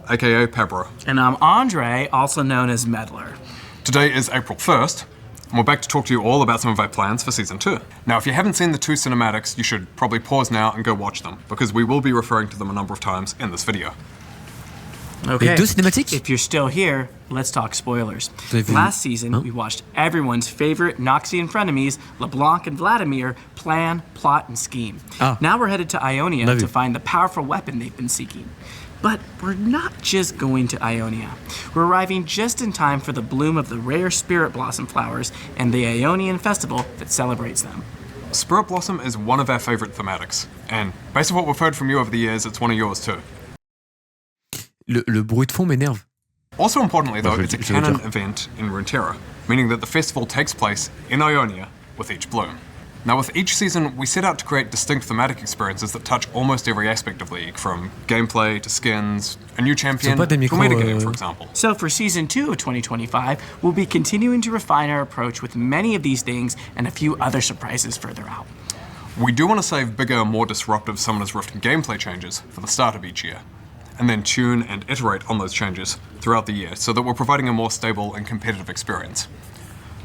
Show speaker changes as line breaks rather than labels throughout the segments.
aka Pebro.
And I'm Andre, also known as Meddler.
Today is April 1st, and we're back to talk to you all about some of our plans for Season 2. Now, if you haven't seen the 2 cinematics, you should probably pause now and go watch them, because we will be referring to them a number of times in this video.
Okay,
Les 2 cinématiques?
if you're still here, let's talk spoilers.
Vous avez vu-
Last season, we watched everyone's favorite Noxian frenemies, LeBlanc and Vladimir, plan, plot, and scheme.
Ah.
Now we're headed to Ionia
On a
to
vu.
find the powerful weapon they've been seeking. But we're not just going to Ionia. We're arriving just in time for the bloom of the rare Spirit Blossom flowers and the Ionian festival that celebrates them.
Spirit Blossom is one of our favorite thematics, and based on what we've heard from you over the years, it's one of yours too.
Le bruit de fond m'énerve.
Also importantly though,
je
it's a
veux
canon
dire.
event in Runeterra, meaning that the festival takes place in Ionia with each bloom. Now with each season, we set out to create distinct thematic experiences that touch almost every aspect of League, from gameplay to skins, a new champion,
pas
to
des
a
micros,
metagame for example.
So for Season 2 of 2025, we'll be continuing to refine our approach with many of these things and a few other surprises further out.
We do want to save bigger, more disruptive Summoner's Rift gameplay changes for the start of each year, and then tune and iterate on those changes throughout the year so that we're providing a more stable and competitive experience.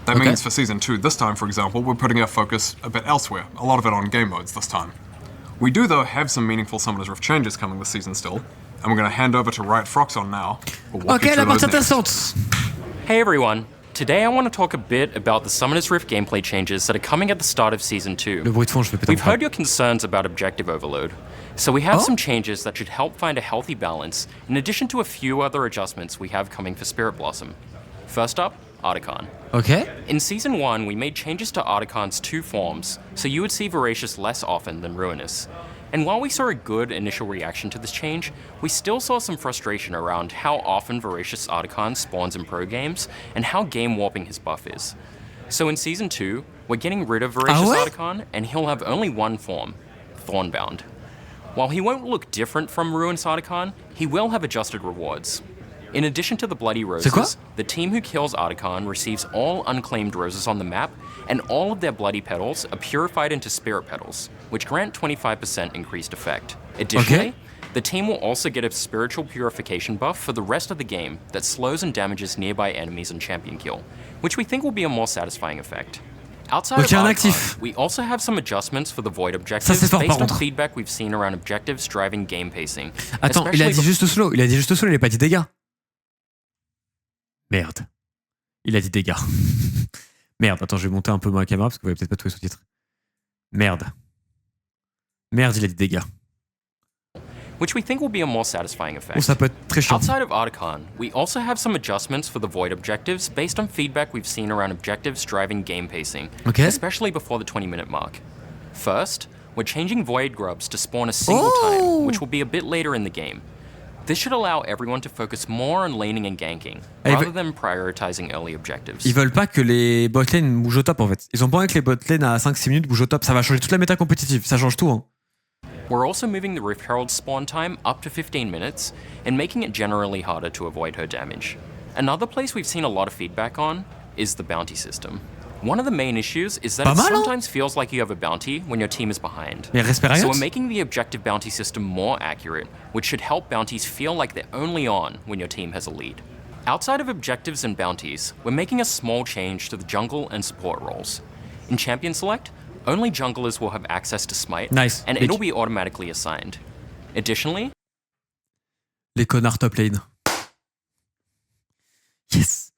That
Okay.
means for Season 2 this time, for example, we're putting our focus a bit elsewhere, a lot of it on game modes this time. We do, though, have some meaningful Summoner's Rift changes coming this season still, and we're going to hand over to Riot Froxon now. Who'll walk you
Ok, la
through
partie
those next.
intéressante.
Hey everyone! Today I want to talk a bit about the Summoner's Rift gameplay changes that are coming at the start of Season 2.
Le bruit de fond, je vais péter
We've
mon
heard
câble.
your concerns about objective overload, so we have
Oh?
some changes that should help find a healthy balance, in addition to a few other adjustments we have coming for Spirit Blossom. First up, Atakhan.
Ok.
In Season 1, we made changes to Atakhan's 2 forms, so you would see Voracious less often than Ruinous. And while we saw a good initial reaction to this change, we still saw some frustration around how often Voracious Atakhan spawns in pro games and how game warping his buff is. So in Season 2, we're getting rid of Voracious
ouais?
Atakhan, and he'll have only one form, Thornbound. While he won't look different from Ruinous Atakhan, he will have adjusted rewards. In addition to the Bloody
C'est quoi?
Roses, the team who kills Atakhan receives all unclaimed roses on the map, and all of their bloody petals are purified into spirit petals, which grant 25% increased effect. Additionally, the team will also get a spiritual purification buff for the rest of the game that slows and damages nearby enemies on champion kill, which we think will be a more satisfying effect. Outside
Ok, un
of
actif.
Atakhan, we also have some adjustments for the Void
Ça,
objectives
c'est fort,
based
par
on
contre.
feedback we've seen around objectives driving game pacing.
Attends, il a
especially
dit juste slow. Il a dit juste slow, il a pas dit dégâts. Merde. Il a dit dégâts. Merde, attends, je vais monter un peu ma caméra parce que vous n'avez peut-être pas tous les sous-titres. Merde. Merde, il a dit dégâts.
which we think will be a more satisfying
Oh,
effect.
ça peut être très chiant.
Outside of Atakhan, we also have some adjustments for the Void objectives based on feedback we've seen around objectives driving game pacing,
Okay.
especially before the 20-minute mark. First, we're changing Void grubs to spawn a single
Oh!
time, which will be a bit later in the game. This should allow everyone to focus more on laning and ganking,
Et
rather than prioritizing early objectives.
Ils veulent pas que les botlane bougent au top en fait. Ils ont pas envie que les botlane à 5-6 minutes bougent au top. Ça va changer toute la méta compétitive. Ça change tout. Hein.
We're also moving the Rift Herald's spawn time up to 15 minutes and making it generally harder to avoid her damage. Another place we've seen a lot of feedback on is the bounty system. One of the main issues is that
Pas
it
mal, hein?
sometimes feels like you have a bounty when your team is behind.
Mais respect Riot.
So we're making the objective bounty system more accurate, which should help bounties feel like they're only on when your team has a lead. Outside of objectives and bounties, we're making a small change to the jungle and support roles. In Champion Select, only junglers will have access to Smite,
Nice.
and
Big.
it'll be automatically assigned. Additionally,
Les connards top lane. Yes.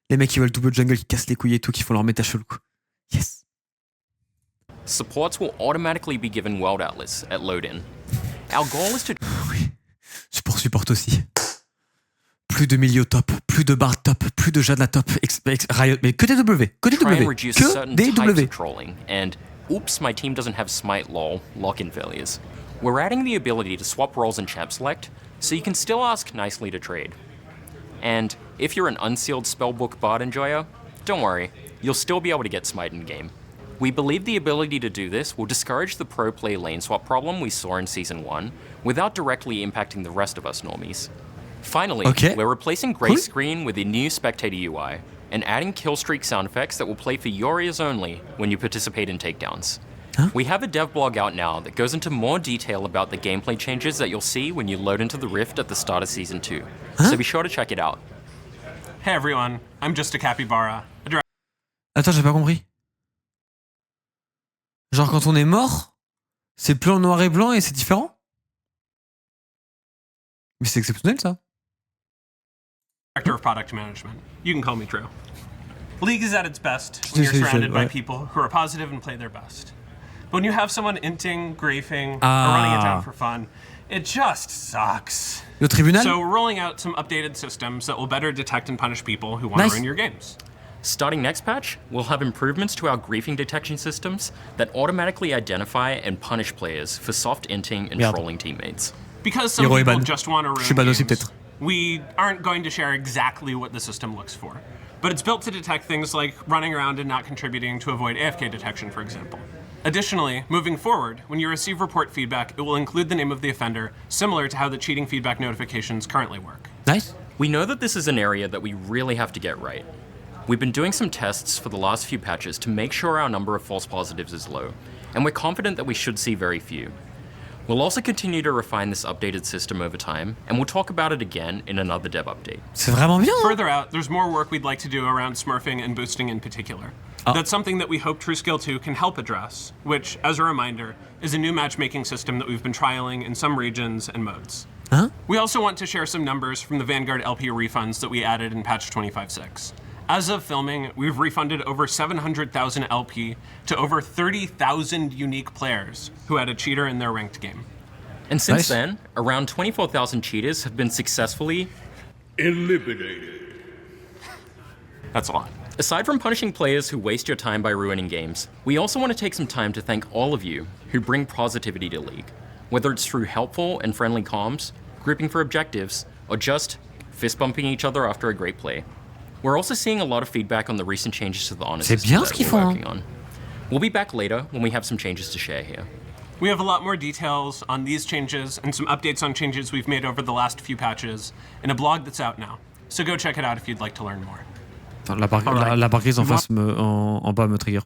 Les mecs qui veulent double jungle, qui cassent les couilles et tout, qui font leur méta chelou. Yes.
supports will automatically be given World Atlas at load-in. Our goal is to
Oui. Support supporte aussi. Plus de milieu top, plus de bar top, plus de Jadla top. Riot, mais que des W. Que des
try and
W.
reduce
Que
certain
des
types
W.
of trolling, and oops, my team doesn't have Smite lol, lock-in failures. We're adding the ability to swap roles in Champ Select, so you can still ask nicely to trade. And if you're an unsealed spellbook bard enjoyer, don't worry, you'll still be able to get Smite in game. We believe the ability to do this will discourage the pro play lane swap problem we saw in Season 1, without directly impacting the rest of us normies. Finally,
Okay.
we're replacing Gray
Cool.
Screen with a new Spectator UI, and adding killstreak sound effects that will play for your ears only when you participate in takedowns. We have a dev blog out now that goes into more detail about the gameplay changes that you'll see when you load into the Rift at the start of Season 2. So be sure to check it out.
Hey everyone, I'm just a capybara.
Attends, j'ai pas compris. Genre quand on est mort, c'est plus en noir et blanc et c'est différent? Mais c'est exceptionnel ça.
Director of Product Management. You can call me Drew. League is at its best when you're surrounded by people who are positive and play their best. But when you have someone inting, griefing, or running it down for fun, it just sucks.
Le tribunal?
So we're rolling out some updated systems that will better detect and punish people who want to ruin your games.
Starting next patch, we'll have improvements to our griefing detection systems that automatically identify and punish players for soft inting and trolling teammates.
Because some people just want to ruin games, we aren't going to share exactly what the system looks for. But it's built to detect things like running around and not contributing to avoid AFK detection, for example. Additionally, moving forward, when you receive report feedback, it will include the name of the offender, similar to how the cheating feedback notifications currently work.
Nice.
We know that this is an area that we really have to get right. We've been doing some tests for the last few patches to make sure our number of false positives is low, and we're confident that we should see very few. We'll also continue to refine this updated system over time, and we'll talk about it again in another dev update.
C'est vraiment bien.
Further out, there's more work we'd like to do around smurfing and boosting in particular. That's something that we hope TrueScale 2 can help address, which, as a reminder, is a new matchmaking system that we've been trialing in some regions and modes. We also want to share some numbers from the Vanguard LP refunds that we added in patch 25.6. As of filming, we've refunded over 700,000 LP to over 30,000 unique players who had a cheater in their ranked game.
And since then, around 24,000 cheaters have been successfully
eliminated. That's a lot.
Aside from punishing players who waste your time by ruining games, we also want to take some time to thank all of you who bring positivity to League, whether it's through helpful and friendly comms, grouping for objectives, or just fist bumping each other after a great play. We're also seeing a lot of feedback on the recent changes to the honor system that we're working on. We'll be back later when we have some changes to share here.
We have a lot more details on these changes and some updates on changes we've made over the last few patches in a blog that's out now. So go check it out if you'd like to learn more.
La barre grise en face en bas me trigger.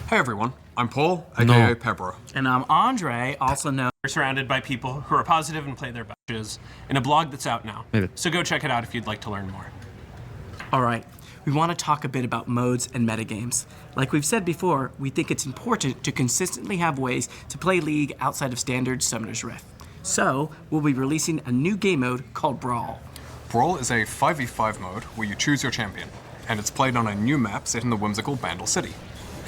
Hey everyone, I'm Paul, aka Pebro.
And I'm Andre, also known.
We're surrounded by people who are positive and play their best in a blog that's out now. So go check it out if you'd like to learn more.
All right, we want to talk a bit about modes and metagames. Like we've said before, we think it's important to consistently have ways to play League outside of standard Summoner's Rift. So, we'll be releasing a new game mode called Brawl.
Brawl is a 5v5 mode where you choose your champion, and it's played on a new map set in the whimsical Bandle City.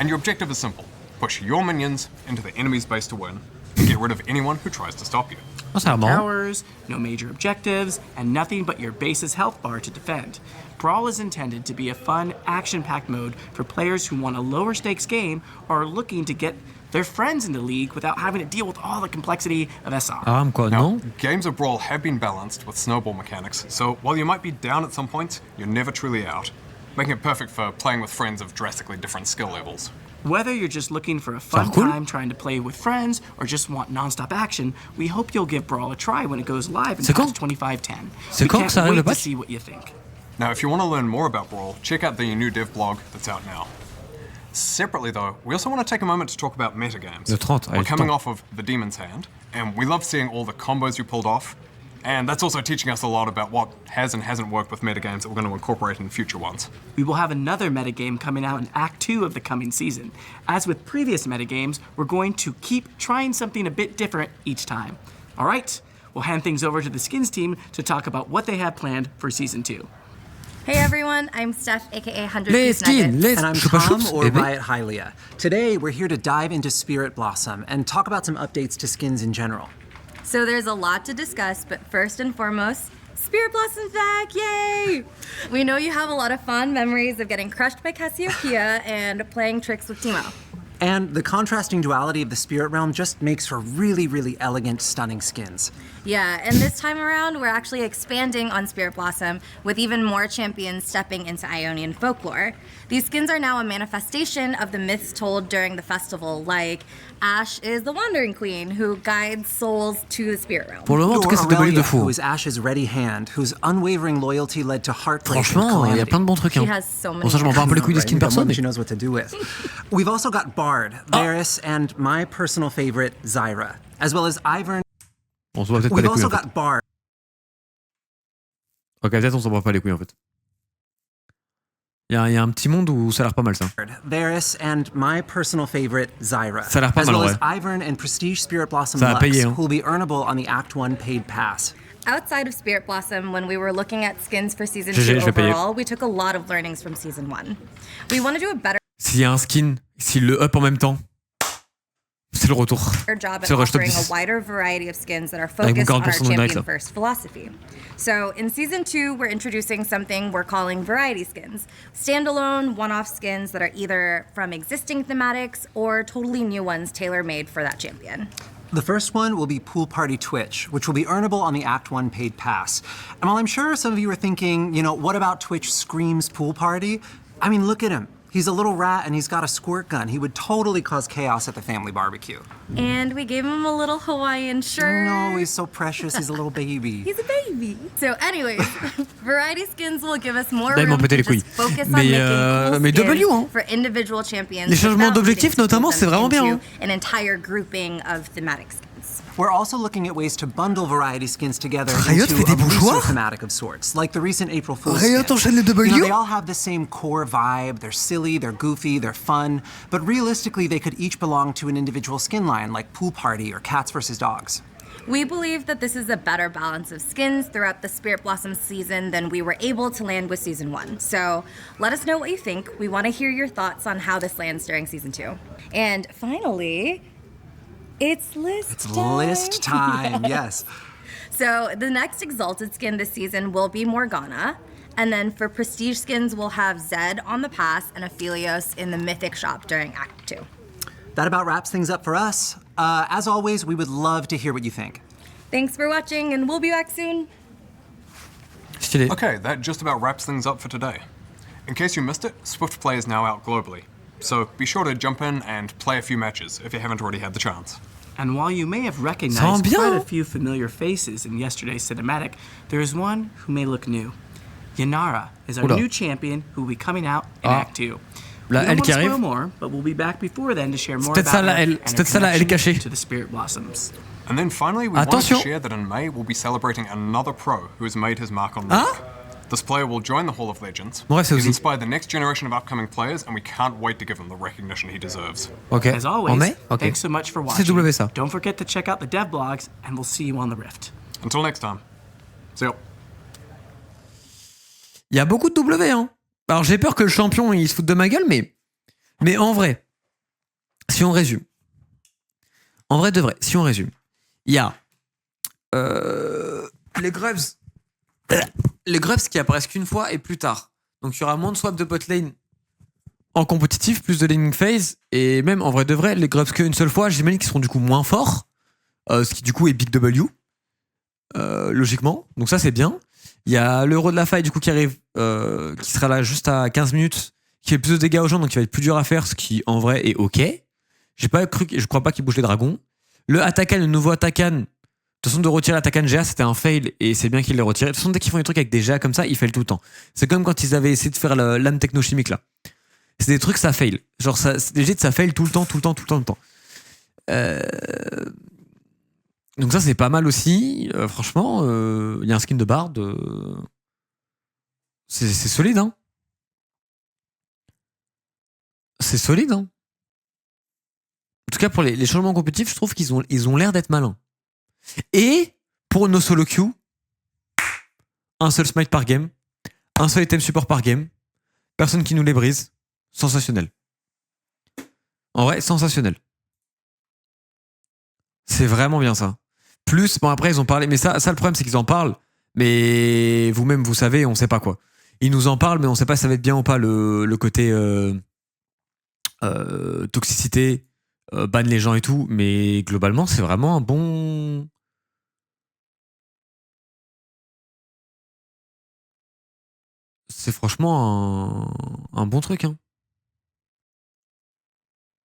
And your objective is simple: push your minions into the enemy's base to win, and get rid of anyone who tries to stop you.
No towers, no major objectives, and nothing but your base's health bar to defend. Brawl is intended to be a fun, action-packed mode for players who want a lower-stakes game or are looking to get their friends into League without having to deal with all the complexity of SR.
Now, games of Brawl have been balanced with snowball mechanics, so while you might be down at some points, you're never truly out, making it perfect for playing with friends of drastically different skill levels.
Whether you're just looking for a fun time trying to play with friends or just want non-stop action, we hope you'll give Brawl a try when it goes live in patch 25.10. We can't wait to see what you think.
Now, if you want to learn more about Brawl, check out the new dev blog that's out now. Separately though, we also want to take a moment to talk about metagames. We're coming off of the Demon's Hand, and we love seeing all the combos you pulled off, and that's also teaching us a lot about what has and hasn't worked with metagames that we're going to incorporate in future ones.
We will have another metagame coming out in Act 2 of the coming season. As with previous metagames, we're going to keep trying something a bit different each time. All right, we'll hand things over to the Skins team to talk about what they have planned for Season 2.
Hey everyone, I'm Steph, aka 100 Piece Nuggets.
And I'm Tom, or Riot Hylia. Today, we're here to dive into Spirit Blossom and talk about some updates to skins in general.
So there's a lot to discuss, but first and foremost, Spirit Blossom's back, yay! We know you have a lot of fond memories of getting crushed by Cassiopeia and playing tricks with Teemo.
And the contrasting duality of the Spirit Realm just makes for really, really elegant, stunning skins.
Yeah, and this time around, we're actually expanding on Spirit Blossom with even more champions stepping into Ionian folklore. These skins are now a manifestation of the myths told during the festival, like Ash is the Wandering Queen who guides souls to the spirit realm.
Pour le moment, en tout cas, c'est
Or
W de
Aurelia,
fou.
who is Ash's ready hand, whose unwavering loyalty led to heartbreak and
Franchement, il y a
calamity.
plein de bons trucs.
She
Hein.
has so many.
Bon, ça, je m'en bats un peu les couilles des skins
Right?
perso,
One
mais...
she knows what to do with. We've also got Bard, Varys, and my personal favorite, Zyra, as well as Ivern.
On se voit peut-être pas
We've
les couilles,
also
en fait.
got Bard.
Ok, peut-être on s'en voit pas les couilles, en fait. Il y a un petit monde où ça a l'air pas mal, ça.
Varys and my personal favorite, Zyra,
Ça a l'air pas
as
mal,
well
ouais.
as Ivern and Prestige Spirit Blossom
Ça a
Lux,
payé, hein.
who will be earnable on the Act 1 paid pass.
Outside of Spirit Blossom, when we were looking at skins for season
GG,
2
je vais payer.
overall, we took a lot of learnings from season 1. We want to do a better
S'il y a un skin, s'il le up en même temps, c'est le retour.
job at
C'est le rush top
offering
10.
a wider variety of skins that are
Avec mon
focused on our
40% de direct,
champion
là.
first philosophy. So in season 2, we're introducing something we're calling variety skins, standalone, one-off skins that are either from existing thematics or totally new ones tailor-made for that champion.
The first one will be Pool Party Twitch, which will be earnable on the Act 1 paid pass. And while I'm sure some of you are thinking, what about Twitch Screams Pool Party? I mean, look at him. He's a little rat and he's got a squirt gun. He would totally cause chaos at the family barbecue.
And we gave him a little Hawaiian shirt.
No, he's so precious. He's a little baby.
He's a baby. So anyways, variety skins will give us more
Là, ils m'ont
room to
pété les
just
couilles.
focus on
Mais,
making cool
mais
skins
W, hein.
for individual champions.
Les changements
without
d'objectifs,
getting
notamment, c'est vraiment bien,
into
hein.
An entire grouping of thematic skins.
We're also looking at ways to bundle variety skins together
Riot
into
fait des
a looser
bourgeois?
thematic of sorts, like the recent April Fool's
Riot
skin.
enchaîne les W?
They all have the same core vibe. They're silly, they're goofy, they're fun, but realistically, they could each belong to an individual skin line, like Pool Party or Cats vs. Dogs.
We believe that this is a better balance of skins throughout the Spirit Blossom season than we were able to land with season 1. So let us know what you think. We want to hear your thoughts on how this lands during season 2. And finally, it's list time.
List time, yes.
So the next Exalted skin this season will be Morgana. And then for Prestige skins, we'll have Zed on the pass and Aphelios in the Mythic shop during Act 2.
That about wraps things up for us. As always, we would love to hear what you think.
Thanks for watching, and we'll be back soon.
Stylé.
Okay, that just about wraps things up for today. In case you missed it, Swift Play is now out globally. So be sure to jump in and play a few matches if you haven't already had the chance.
And while you may have
Ça
recognized
rend bien,
quite a
hein.
few familiar faces in yesterday's cinematic, there is one who may look new. Yanara is our
Oula.
new champion who will be coming out in
Ah.
Act 2.
La
We don't
L
want
qui
to spoil
arrive.
more, but we'll be back before then to share more
peut-être
about
ça, la
her
L.
and
C'est
her
peut-être ça, la L
connection
cachée.
to the Spirit Blossoms.
And then finally, we wanted
Attention.
to share that in May we'll be celebrating another pro who has made his mark on
Ah?
League. This player will join the Hall of Legends.
Ouais, c'est
He's
aussi.
inspired the next generation of upcoming players, and we can't wait to give him the recognition he deserves.
Ok.
As always,
En mai? Ok.
thanks so much for
C'est
watching.
W ça.
Don't forget to check out the dev blogs, and we'll see you on the Rift.
Until next time. See ya.
Il y a beaucoup de W, hein. Alors j'ai peur que le champion il se foute de ma gueule, mais en vrai, si on résume, en vrai de vrai, si on résume, il y a les Grubs qui apparaissent qu'une fois et plus tard. Donc il y aura moins de swap de bot lane en compétitif, plus de laning phase, et même en vrai de vrai, les Grubs qu'une seule fois, j'imagine qu'ils seront du coup moins forts, ce qui du coup est Big W, logiquement. Donc ça c'est bien. Il y a l'euro de la faille du coup qui arrive, qui sera là juste à 15 minutes, qui fait plus de dégâts aux gens, donc qui va être plus dur à faire, ce qui en vrai est ok. Je crois pas qu'il bouge les dragons. Le Atakhan, le nouveau Atakhan, de toute façon de retirer l'Atakhan GA c'était un fail et c'est bien qu'il l'ait retiré. De toute façon dès qu'ils font des trucs avec des GA comme ça, ils failent tout le temps. C'est comme quand ils avaient essayé de faire l'âme technochimique là. C'est des trucs ça fail. Genre ça, legit ça fail tout le temps. Donc ça c'est pas mal aussi. Franchement, il y a un skin de Bard. C'est solide, hein. C'est solide, hein. En tout cas, pour les changements compétitifs, je trouve qu'ils ont l'air d'être malins. Et pour nos solo queues, un seul smite par game, un seul item support par game, personne qui nous les brise. Sensationnel. En vrai, sensationnel. C'est vraiment bien ça. Plus, bon après ils ont parlé, mais ça le problème c'est qu'ils en parlent, mais vous-même vous savez, on sait pas quoi. Ils nous en parlent, mais on sait pas si ça va être bien ou pas le côté toxicité, ban les gens et tout, mais globalement c'est vraiment un bon... c'est franchement un bon truc. Hein.